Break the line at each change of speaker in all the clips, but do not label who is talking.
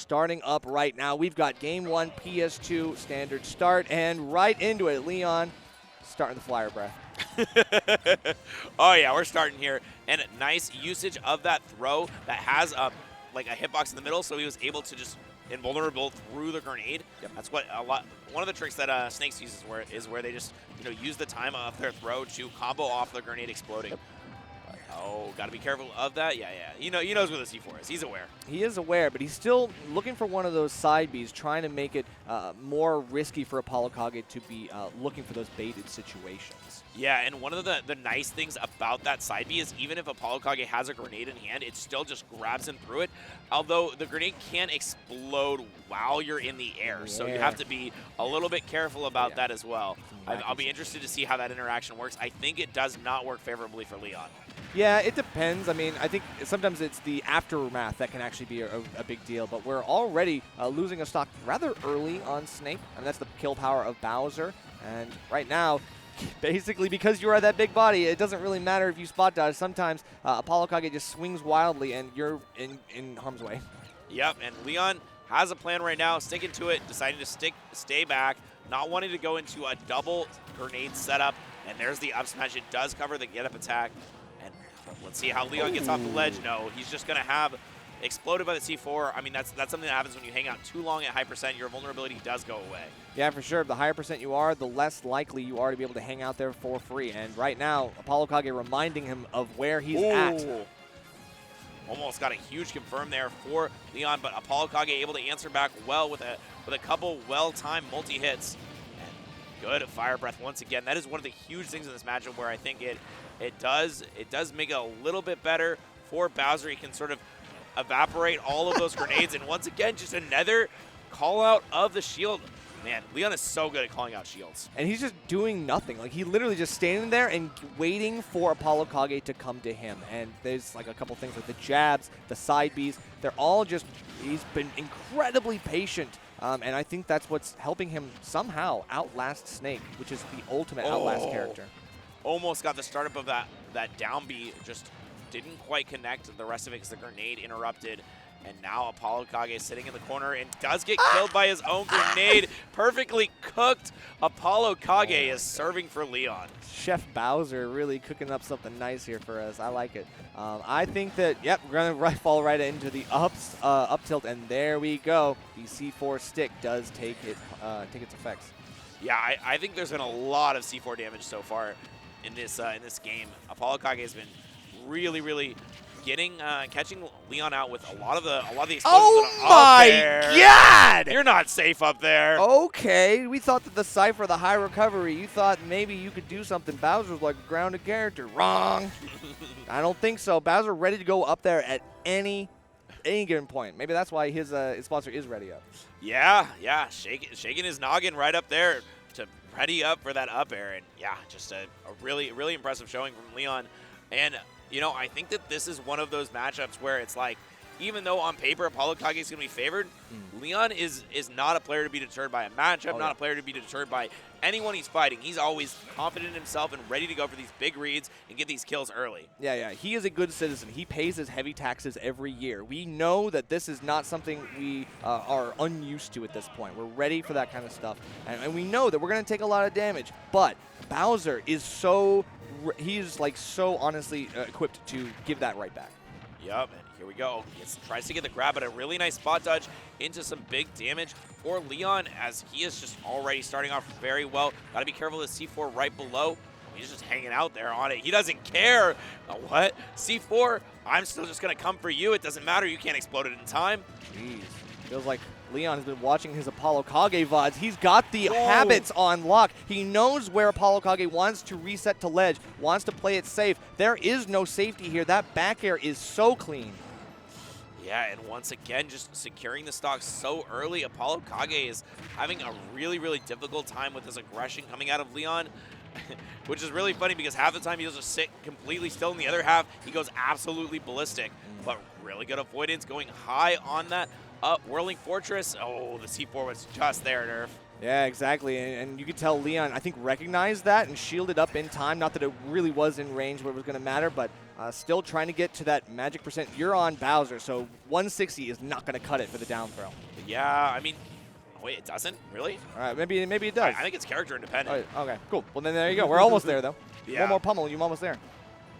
starting up right now. We've got game 1 PS2 standard start, and right into it, LeoN starting the flyer breath.
Oh yeah, we're starting here, and nice usage of that throw that has like a hitbox in the middle, so he was able to just invulnerable through the grenade.
Yep.
That's what one of the tricks that Snakes uses is where they just use the time of their throw to combo off the grenade exploding.
Yep.
Oh, got to be careful of that. Yeah. He knows where the C4 is. He's aware.
He is aware, but he's still looking for one of those side Bs, trying to make it more risky for ApolloKage to be looking for those baited situations.
Yeah, and one of the nice things about that side B is even if ApolloKage has a grenade in hand, it still just grabs him through it, although the grenade can explode while you're in the air, so you have to be a little bit careful about that as well. I'll be interested to see how that interaction works. I think it does not work favorably for LeoN.
Yeah, it depends. I mean, I think sometimes it's the aftermath that can actually be a big deal, but we're already losing a stock rather early on Snake, and that's the kill power of Bowser, and right now, basically, because you are that big body, it doesn't really matter if you spot dodge. Sometimes ApolloKage just swings wildly, and you're in harm's way.
Yep, and LeoN has a plan right now, sticking to it, deciding to stay back, not wanting to go into a double grenade setup, and there's the up smash. It does cover the get-up attack, and let's see how LeoN gets off the ledge. No, he's just going to have exploded by the C4. I mean, that's something that happens when you hang out too long at high percent. Your vulnerability does go away.
Yeah, for sure. The higher percent you are, the less likely you are to be able to hang out there for free. And right now, ApolloKage reminding him of where he's at.
Almost got a huge confirm there for LeoN, but ApolloKage able to answer back well with a couple well-timed multi-hits. And good fire breath once again. That is one of the huge things in this matchup where I think it does make it a little bit better for Bowser. He can sort of evaporate all of those grenades, and once again, just another call out of the shield. Man, LeoN is so good at calling out shields.
And he's just doing nothing. Like, he literally just standing there and waiting for ApolloKage to come to him. And there's like a couple things like the jabs, the side Bs. They're all just, he's been incredibly patient. And I think that's what's helping him somehow outlast Snake, which is the ultimate outlast character.
Almost got the startup of that down B, just didn't quite connect the rest of it because the grenade interrupted. And now ApolloKage is sitting in the corner and does get killed by his own grenade. Perfectly cooked. ApolloKage is serving for LeoN.
Chef Bowser really cooking up something nice here for us. I like it. I think that, yep, we're going to fall right into the up tilt, and there we go. The C4 stick does take its effects.
Yeah, I think there's been a lot of C4 damage so far in this game. ApolloKage has been really catching LeoN out with a lot of the explosions.
Oh my God!
You're not safe up there.
Okay, we thought that the Cypher, the high recovery, you thought maybe you could do something. Bowser's like a grounded character. Wrong. I don't think so. Bowser ready to go up there at any given point. Maybe that's why his sponsor is ready up. Yeah, shaking his noggin right up there to ready up for that up air. And yeah, just a really impressive showing from LeoN. And I think that this is one of those matchups where it's like, even though on paper ApolloKage is going to be favored, LeoN is not a player to be deterred by a matchup, not a player to be deterred by anyone he's fighting. He's always confident in himself and ready to go for these big reads and get these kills early. Yeah. He is a good citizen. He pays his heavy taxes every year. We know that this is not something we are unused to at this point. We're ready for that kind of stuff. And we know that we're going to take a lot of damage. But Bowser is he's like so honestly equipped to give that right back. Yep, and here we go. He tries to get the grab, but a really nice spot dodge into some big damage for LeoN as he is just already starting off very well. Got to be careful of the C4 right below. He's just hanging out there on it. He doesn't care. What? C4, I'm still just going to come for you. It doesn't matter. You can't explode it in time. Jeez. Feels like LeoN has been watching his ApolloKage VODs. He's got the habits on lock. He knows where ApolloKage wants to reset to ledge, wants to play it safe. There is no safety here. That back air is so clean. Yeah, and once again, just securing the stock so early. ApolloKage is having a really difficult time with his aggression coming out of LeoN, which is really funny because half the time he'll just sit completely still, and the other half he goes absolutely ballistic. But really good avoidance, going high on that whirling fortress. Oh, the C4 was just there, Nerf. Yeah, exactly. And you could tell LeoN, I think, recognized that and shielded up in time. Not that it really was in range where it was going to matter, but still trying to get to that magic percent. You're on Bowser, so 160 is not going to cut it for the down throw.
Yeah, I mean, wait, it doesn't? Really?
All right, maybe it does.
I think it's character independent.
Oh, okay, cool. Well, then there you go. We're almost there, though.
Yeah.
One more pummel, you're almost there.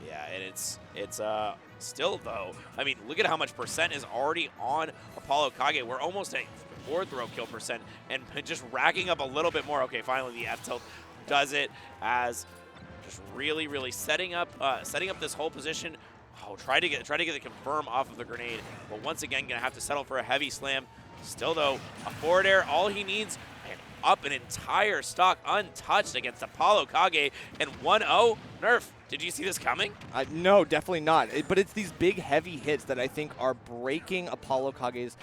Yeah, and it's still, though, I mean, look at how much percent is already on ApolloKage. We're almost at 4th row kill percent and just racking up a little bit more. Okay, finally the F tilt does it as just really, really setting up this whole position. Oh, try to get the confirm off of the grenade, but once again gonna have to settle for a heavy slam. Still though, a forward air, all he needs, and up an entire stock untouched against ApolloKage, and 1-0. Nerf, did you see this coming?
No, definitely not. But it's these big, heavy hits that I think are breaking ApolloKage's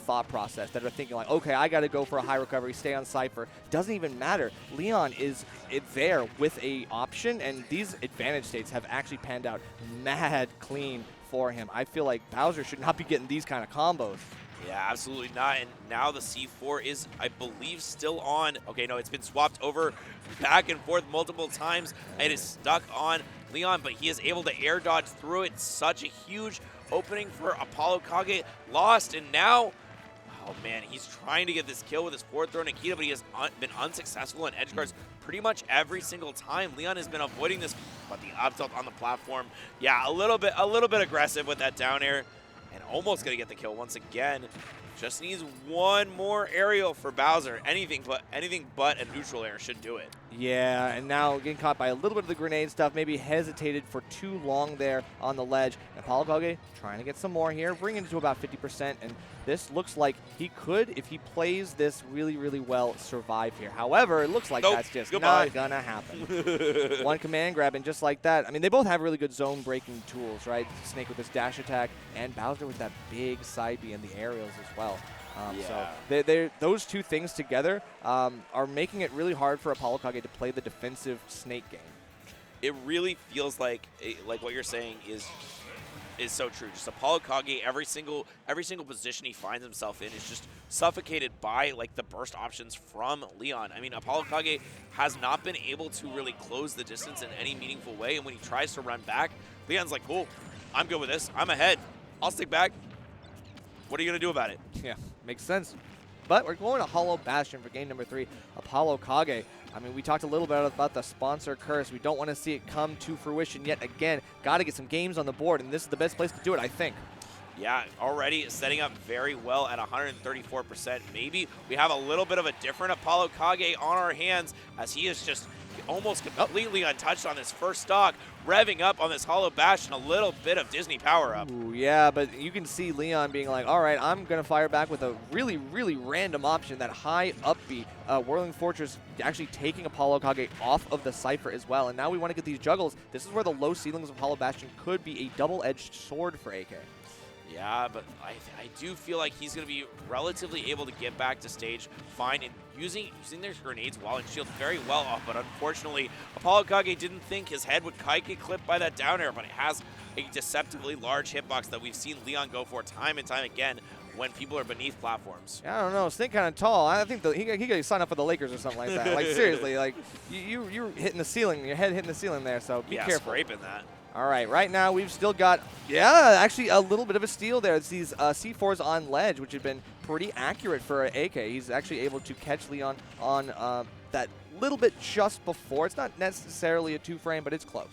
thought process, that are thinking like, okay, I got to go for a high recovery, stay on Cypher. Doesn't even matter. LeoN is there with a option, and these advantage states have actually panned out mad clean for him. I feel like Bowser should not be getting these kind of combos.
Yeah, absolutely not. And now the C4 is, I believe, still on. Okay, no, it's been swapped over back and forth multiple times. It is stuck on LeoN, but he is able to air dodge through it. Such a huge opening for ApolloKage. Lost, and now, oh man, he's trying to get this kill with his 4th throw Nikita, but he has been unsuccessful in edge guards pretty much every single time. LeoN has been avoiding this, but the up tilt on the platform, yeah, a little bit aggressive with that down air. And almost going to get the kill once again. Just needs one more aerial for Bowser. Anything but a neutral air should do it.
Yeah, and now getting caught by a little bit of the grenade stuff. Maybe hesitated for too long there on the ledge. And ApolloKage trying to get some more here, bringing it to about 50%. And this looks like he could, if he plays this really, really well, survive here. However, it looks like that's just not going to happen. One command grab, and just like that. I mean, they both have really good zone breaking tools, right? Snake with his dash attack, and Bowser with that big side B and the aerials as well. So those two things together are making it really hard for ApolloKage to play the defensive Snake game.
It really feels like what you're saying is so true. Just ApolloKage, every single position he finds himself in is just suffocated by like the burst options from LeoN. I mean, ApolloKage has not been able to really close the distance in any meaningful way, and when he tries to run back, LeoN's like, cool, I'm good with this. I'm ahead. I'll stick back. What are you going to do about it?
Yeah, makes sense. But we're going to Hollow Bastion for game number 3, ApolloKage. I mean, we talked a little bit about the sponsor curse. We don't want to see it come to fruition yet again. Got to get some games on the board, and this is the best place to do it, I think.
Yeah, already setting up very well at 134%. Maybe we have a little bit of a different ApolloKage on our hands, as he is just almost completely untouched on this first stock, revving up on this Hollow Bastion, a little bit of Disney power up.
Ooh, yeah, but you can see LeoN being like, all right, I'm going to fire back with a really, really random option, that high up B. Whirling Fortress actually taking ApolloKage off of the Cypher as well. And now we want to get these juggles. This is where the low ceilings of Hollow Bastion could be a double-edged sword for AK.
Yeah, but I do feel like he's going to be relatively able to get back to stage fine, and using their grenades while in shield very well off. But unfortunately, ApolloKage didn't think his head would kite get clipped by that down air, but it has a deceptively large hitbox that we've seen LeoN go for time and time again when people are beneath platforms.
Yeah, I don't know. Snake kind of tall. I think he could sign up for the Lakers or something like that. Like, seriously, like, you're hitting the ceiling. Your head hitting the ceiling there, so be careful.
Scraping that.
All right now we've still got, actually a little bit of a steal there. It's these C4s on ledge, which have been pretty accurate for AK. He's actually able to catch LeoN on that little bit just before. It's not necessarily a 2-frame, but it's close.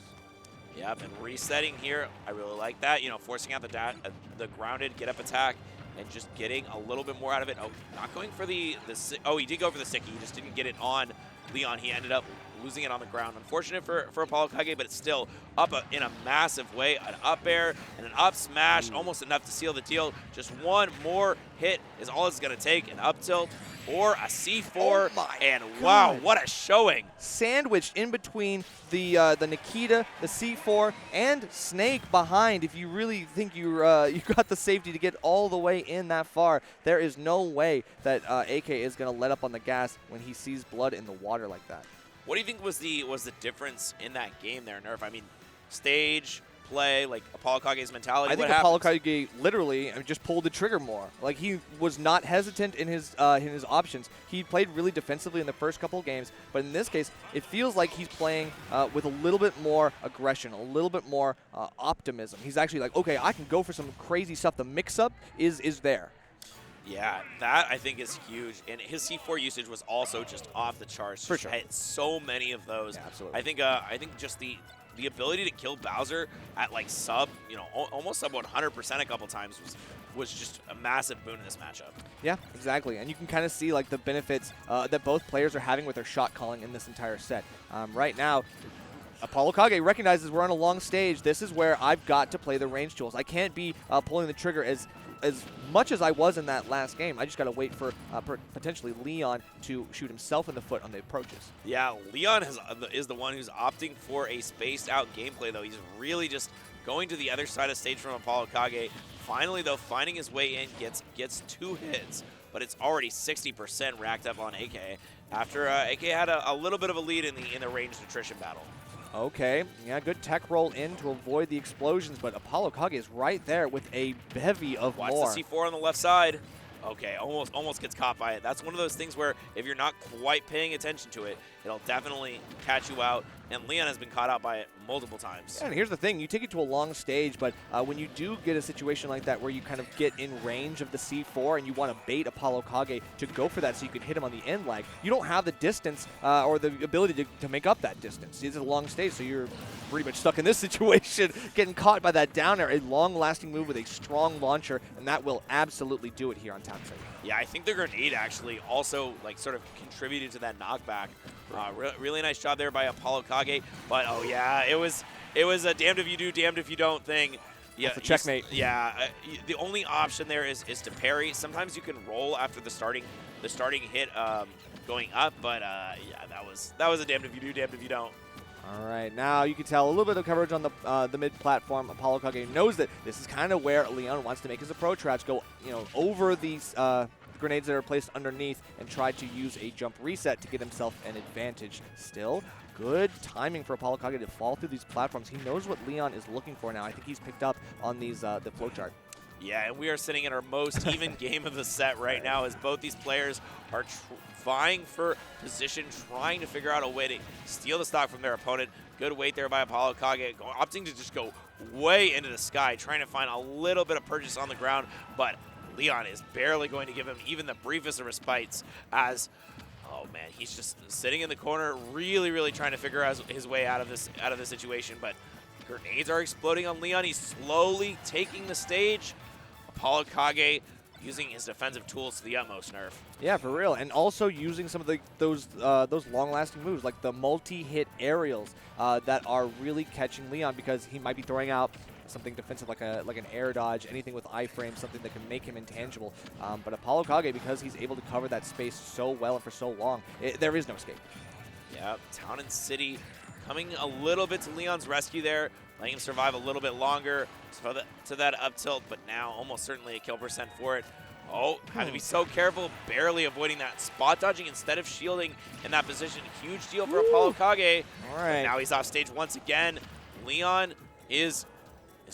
Yep, and resetting here, I really like that. You know, forcing out the grounded get-up attack and just getting a little bit more out of it. Oh, not going for the he did go for the sticky. He just didn't get it on LeoN. He ended up losing it on the ground. Unfortunate for ApolloKage, but it's still up in a massive way. An up air and an up smash, almost enough to seal the deal. Just one more hit is all it's going to take. An up tilt or a C4. And wow, what a showing.
Sandwiched in between the Nikita, the C4, and Snake behind. If you really think you got the safety to get all the way in that far, there is no way that AK is going to let up on the gas when he sees blood in the water like that.
What do you think was the difference in that game there, Nerf? I mean, stage, play, like ApolloKage's mentality?
I think ApolloKage literally just pulled the trigger more. Like, he was not hesitant in his options. He played really defensively in the first couple of games, but in this case, it feels like he's playing with a little bit more aggression, a little bit more optimism. He's actually like, okay, I can go for some crazy stuff. The mix-up is there.
Yeah, that I think is huge. And his C4 usage was also just off the charts.
For sure.
Had so many of those.
Yeah, absolutely.
I think just the ability to kill Bowser at like sub, almost sub 100% a couple times was just a massive boon in this matchup.
Yeah, exactly. And you can kind of see like the benefits that both players are having with their shot calling in this entire set. Right now, ApolloKage recognizes we're on a long stage. This is where I've got to play the range tools. I can't be pulling the trigger as much as I was in that last game. I just got to wait for potentially LeoN to shoot himself in the foot on the approaches. Yeah,
LeoN is the one who's opting for a spaced out gameplay, though. He's really just going to the other side of stage from ApolloKage. Finally, though, finding his way in, gets 2 hits, but it's already 60% racked up on AK after AK had a little bit of a lead in the ranged attrition battle.
Okay, yeah, good tech roll in to avoid the explosions, but ApolloKage is right there with a bevy of more.
Watch the C4 on the left side. Okay, almost gets caught by it. That's one of those things where if you're not quite paying attention to it, it'll definitely catch you out, and LeoN has been caught out by it multiple times.
Yeah, and here's the thing. You take it to a long stage, but when you do get a situation like that where you kind of get in range of the C4 and you want to bait ApolloKage to go for that so you can hit him on the end lag, you don't have the distance or the ability to make up that distance. It's a long stage, so you're pretty much stuck in this situation, getting caught by that down air, a long-lasting move with a strong launcher, and that will absolutely do it here on top side.
Yeah, I think the grenade actually also like sort of contributed to that knockback. Really nice job there by ApolloKage, but oh yeah, it was a damned if you do, damned if you don't thing. Yeah,
that's a checkmate.
The only option there is to parry. Sometimes you can roll after the starting hit going up, but yeah, that was a damned if you do, damned if you don't.
All right, now you can tell a little bit of coverage on the mid platform. ApolloKage knows that this is kind of where LeoN wants to make his approach routes, go over these grenades that are placed underneath and try to use a jump reset to get himself an advantage. Still, good timing for ApolloKage to fall through these platforms. He knows what LeoN is looking for now. I think he's picked up on these the flowchart.
Yeah, and we are sitting in our most even game of the set right now as both these players are vying for position, trying to figure out a way to steal the stock from their opponent. Good wait there by ApolloKage, opting to just go way into the sky, trying to find a little bit of purchase on the ground, but LeoN is barely going to give him even the briefest of respites as, oh man, he's just sitting in the corner, really trying to figure out his way out of this situation, but grenades are exploding on LeoN. He's slowly taking the stage. ApolloKage using his defensive tools to the utmost, Nerf.
Yeah, for real, and also using some of those long-lasting moves like the multi-hit aerials that are really catching LeoN because he might be throwing out something defensive like an air dodge, anything with iframe, something that can make him intangible. But ApolloKage, because he's able to cover that space so well and for so long, there is no escape.
Yeah, Town and City coming a little bit to LeoN's rescue there, letting him survive a little bit longer to that up tilt, but now almost certainly a kill percent for it. Oh, had to be so careful, barely avoiding that. Spot dodging instead of shielding in that position. Huge deal for ApolloKage.
All right.
Now he's off stage once again. LeoN is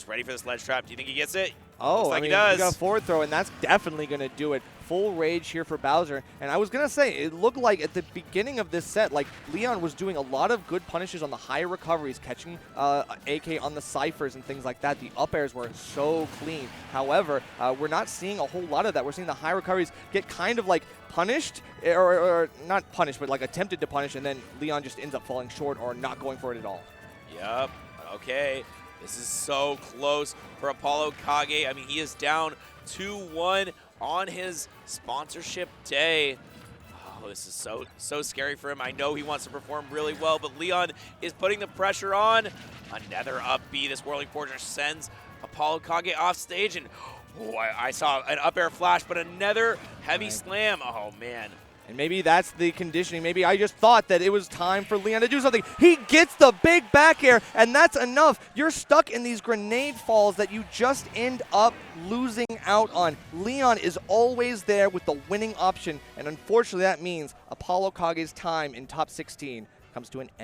ready for this ledge trap. Do you think he gets it?
Oh,
Looks like
I mean,
he does.
He got a forward throw, and that's definitely going to do it. Full rage here for Bowser. And I was going to say, it looked like at the beginning of this set, like LeoN was doing a lot of good punishes on the high recoveries, catching AK on the ciphers and things like that. The up airs were so clean. However, we're not seeing a whole lot of that. We're seeing the high recoveries get kind of like punished, or not punished, but like attempted to punish, and then LeoN just ends up falling short or not going for it at all.
Yep. Okay. This is so close for ApolloKage. I mean, he is down 2-1 on his sponsorship day. Oh, this is so scary for him. I know he wants to perform really well, but LeoN is putting the pressure on. Another up B. This Whirling Forger sends ApolloKage off stage, and oh, I saw an up air flash, but another heavy slam. Oh, man.
And maybe that's the conditioning. Maybe I just thought that it was time for LeoN to do something. He gets the big back air, and that's enough. You're stuck in these grenade falls that you just end up losing out on. LeoN is always there with the winning option, and unfortunately that means ApolloKage's time in top 16 comes to an end.